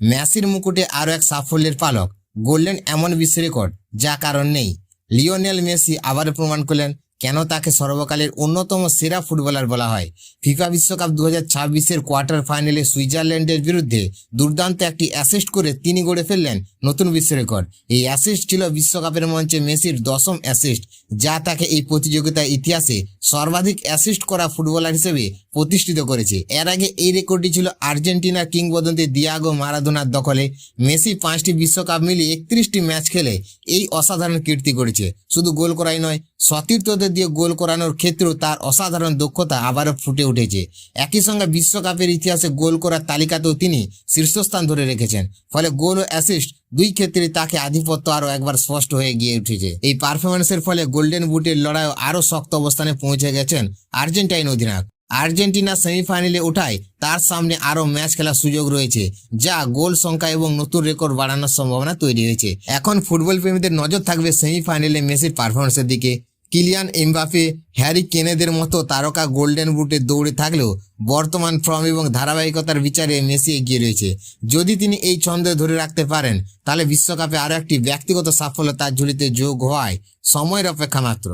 মেসির মুকুটে আরও এক সাফল্যের পালক গড়লেন এমন বিশ্ব রেকর্ড যা কারণ নেই। লিওনেল মেসি আবারও প্রমাণ করলেন কেন তাকে সর্বকালের অন্যতম সেরা ফুটবলার বলা হয়। ফিফা বিশ্বকাপ 2026-এর কোয়ার্টার ফাইনালে সুইজারল্যান্ডের বিরুদ্ধে দুর্দান্ত একটি অ্যাসিস্ট করে তিনি গড়ে ফেললেন নতুন বিশ্ব রেকর্ড। এই অ্যাসিস্ট ছিল বিশ্বকাপের মঞ্চে মেসির 10ম অ্যাসিস্ট, যা তাকে এই প্রতিযোগিতার ইতিহাসে সর্বাধিক অ্যাসিস্ট করা ফুটবলার হিসেবে প্রতিষ্ঠিত করেছে। এর আগে এই রেকর্ডটি ছিল আর্জেন্টিনার কিংবদন্তি দিয়াগো মারাদোনার দখলে। মেসি 5টি বিশ্বকাপ মিলিয়ে 31টি ম্যাচ খেলে এই অসাধারণ কীর্তি করেছে। শুধু গোল করাই নয়, সতীর্থদের দিয়ে গোল করানোর ক্ষেত্রেও তার অসাধারণ দক্ষতা আবারও ফুটে উঠেছে। একই সঙ্গে বিশ্বকাপের ইতিহাসে গোল করার তালিকাতেও তিনি শীর্ষস্থান ধরে রেখেছেন। ফলে গোল ও অ্যাসিস্ট দুই ক্ষেত্রে তাকে আধিপত্য আরও একবার স্পষ্ট হয়ে গিয়ে উঠেছে। এই পারফরমেন্সের ফলে গোল্ডেন বুটের লড়াইও আরও শক্ত অবস্থানে পৌঁছে গেছেন আর্জেন্টাইন অধিনায়ক। আর্জেন্টিনা সেমিফাইনালে ওঠায় তার সামনে আরও ম্যাচ খেলার সুযোগ রয়েছে, যা গোল সংখ্যা এবং নতুন রেকর্ড বাড়ানোর সম্ভাবনা তৈরি হয়েছে। এখন ফুটবল প্রেমীদের নজর থাকবে সেমিফাইনালে মেসির পারফরমেন্সের দিকে। কিলিয়ান এমবাপে, হ্যারি কেনেদের মতো তারকা গোল্ডেন বুটে দৌড়ে থাকলেও বর্তমান ফর্ম এবং ধারাবাহিকতার বিচারে মেসি এগিয়ে রয়েছে। যদি তিনি এই ছন্দে ধরে রাখতে পারেন, তাহলে বিশ্বকাপে আরও একটি ব্যক্তিগত সাফল্য তার ঝুলিতে যোগ হওয়ায় সময়ের অপেক্ষা মাত্র।